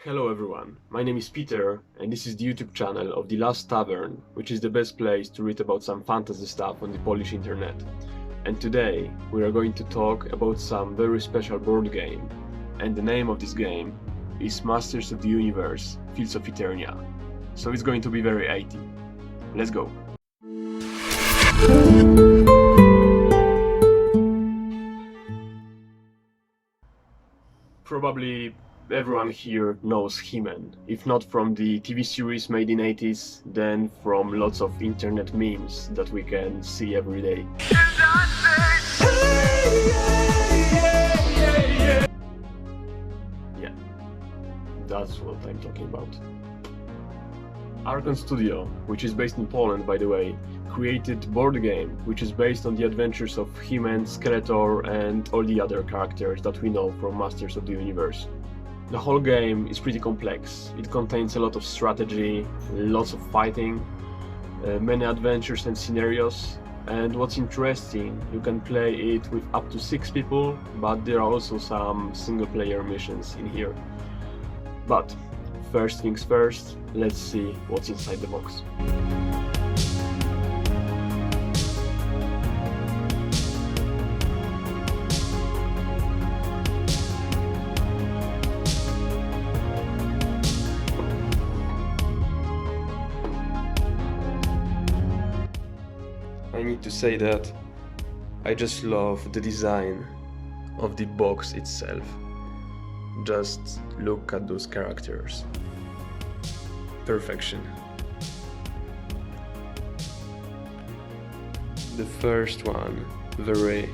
Hello everyone, my name is Peter and this is the YouTube channel of The Last Tavern, which is the best place to read about some fantasy stuff on the Polish internet. And today we are going to talk about some very special board game, and the name of this game is Masters of the Universe, Fields of Eternia. So it's going to be very 80. Let's go! Probably everyone here knows HeMan, if not from the TV series made in 80s, then from lots of internet memes that we can see every day. Yeah, that's what I'm talking about. Archon Studio, which is based in Poland by the way, created board game which is based on the adventures of HeMan, Skeletor and all the other characters that we know from Masters of the Universe. The whole game is pretty complex. It contains a lot of strategy, lots of fighting, many adventures and scenarios, and what's interesting, you can play it with up to 6 people, but there are also some single player missions in here. But first things first, let's see what's inside the box. I need to say that I just love the design of the box itself. Just look at those characters. Perfection. The first one, very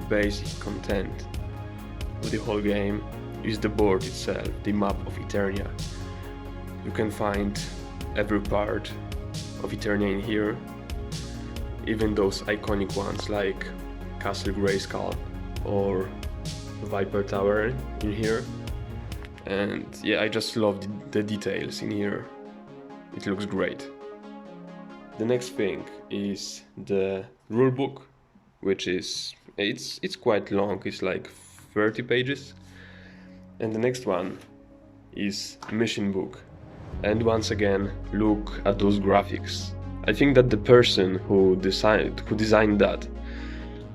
basic content of the whole game, is the board itself, the map of Eternia. You can find every part of Eternia in here, even those iconic ones like Castle Grayskull or Viper Tower in here. And yeah, I just love the details in here. It looks great. The next thing is the rulebook, which is it's quite long. It's like 30 pages. And the next one is mission book. And once again, look at those graphics. I think that the person who designed that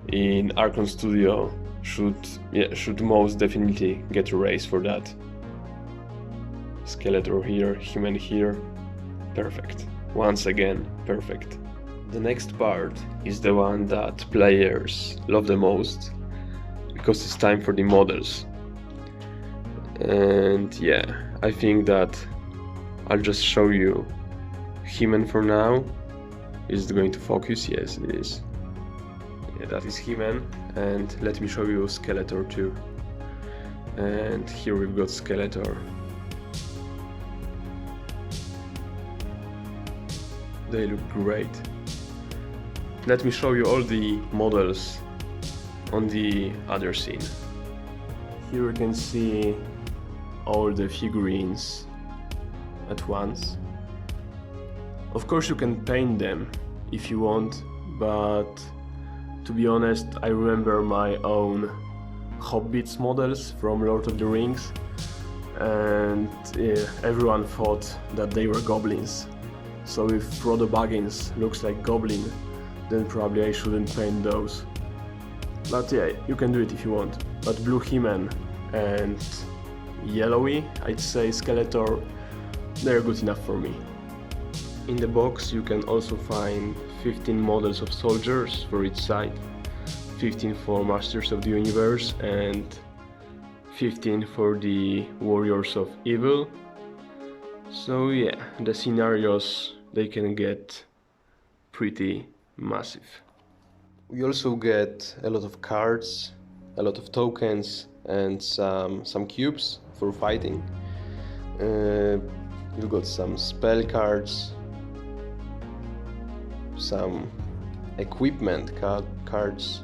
in Archon Studio should most definitely get a raise for that. Skeletor here, HeMan here, perfect. Once again, perfect. The next part is the one that players love the most, because it's time for the models. And yeah, I think that I'll just show you HeMan for now. Is it going to focus? Yes, it is. Yeah, that is HeMan. And let me show you Skeletor too. And here we've got Skeletor. They look great. Let me show you all the models on the other scene. Here you can see all the figurines at once. Of course you can paint them if you want, but to be honest, I remember my own Hobbits models from Lord of the Rings, and everyone thought that they were goblins. So if Frodo Baggins looks like goblin, then probably I shouldn't paint those. But yeah, you can do it if you want. But blue HeMan and yellowy, I'd say Skeletor, they're good enough for me. In the box you can also find 15 models of soldiers for each side, 15 for Masters of the Universe and 15 for the Warriors of Evil. So yeah, the scenarios, they can get pretty massive. We also get a lot of cards, a lot of tokens and some cubes for fighting. You got some spell cards, some equipment cards.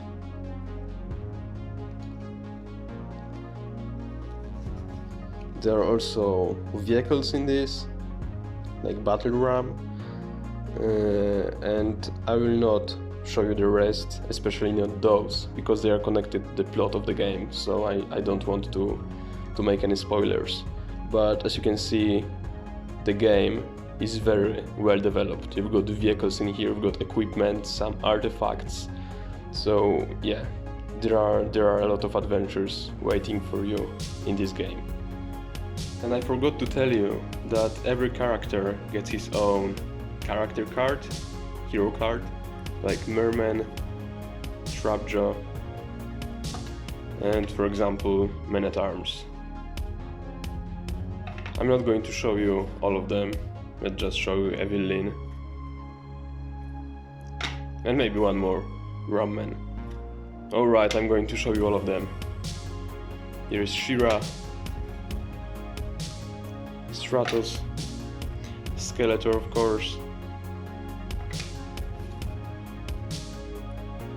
There are also vehicles in this, like battle ram, and I will not show you the rest, especially not those, because they are connected to the plot of the game, so I don't want to make any spoilers. but as you can see, the game is very well developed. You've got vehicles in here, you've got equipment, some artifacts. So yeah, there are a lot of adventures waiting for you in this game. And I forgot to tell you that every character gets his own character card, hero card, like Merman, Trapjaw, and for example, Man-at-Arms. I'm not going to show you all of them, let's just show you Evelyn. And maybe one more, Rumman. Alright, I'm going to show you all of them. Here is Shira, Stratos, Skeletor of course,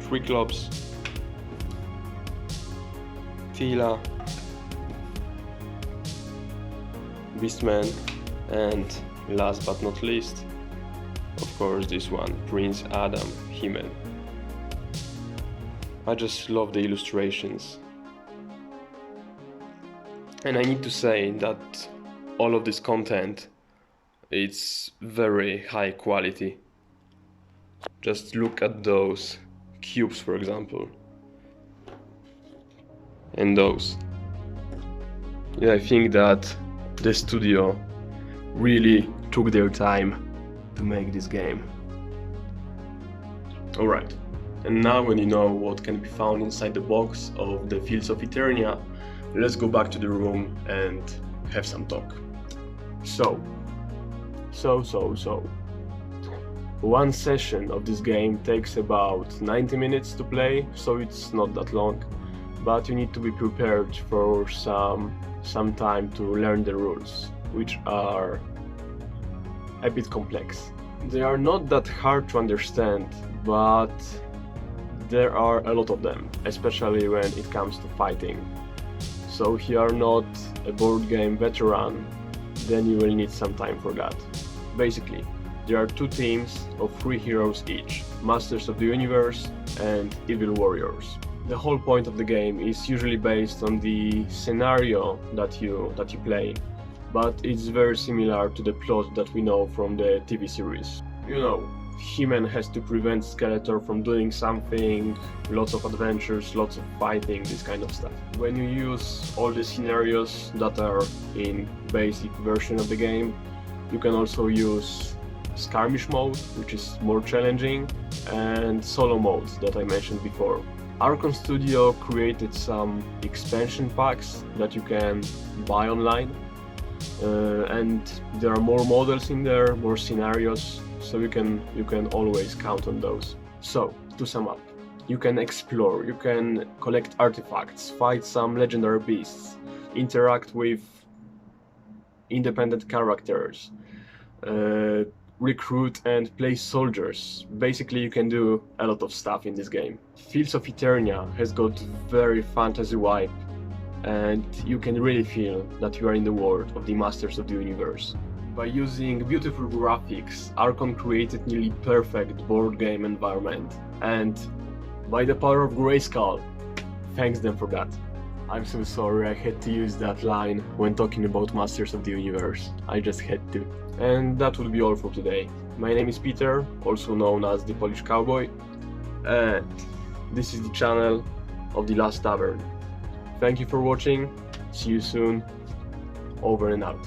Triclops, Tila, Beastman, and last but not least, of course this one, Prince Adam, HeMan. I just love the illustrations. And I need to say that all of this content, it's very high quality. Just look at those cubes, for example, and those. Yeah, I think that the studio really took their time to make this game. Alright, and now when you know what can be found inside the box of the Fields of Eternia, let's go back to the room and have some talk. So. One session of this game takes about 90 minutes to play, so it's not that long, but you need to be prepared for some time to learn the rules, which are a bit complex. They are not that hard to understand, but there are a lot of them, especially when it comes to fighting. So if you are not a board game veteran, then you will need some time for that. Basically, there are two teams of 3 heroes each, Masters of the Universe and Evil Warriors. The whole point of the game is usually based on the scenario that you play, but it's very similar to the plot that we know from the TV series. You know, HeMan has to prevent Skeletor from doing something, lots of adventures, lots of fighting, this kind of stuff. When you use all the scenarios that are in basic version of the game, you can also use skirmish mode, which is more challenging, and solo mode that I mentioned before. Archon Studio created some expansion packs that you can buy online, and there are more models in there, more scenarios, so you can always count on those. So, to sum up, you can explore, you can collect artifacts, fight some legendary beasts, interact with independent characters, recruit and play soldiers. Basically, you can do a lot of stuff in this game. Fields of Eternia has got very fantasy vibe, and you can really feel that you are in the world of the Masters of the Universe. By using beautiful graphics, Archon created nearly perfect board game environment, and by the power of Grayskull, thanks them for that. I'm so sorry I had to use that line when talking about Masters of the Universe. I just had to. And that will be all for today. My name is Piotr, also known as the Polish Cowboy, and this is the channel of The Last Tavern. Thank you for watching, see you soon, over and out.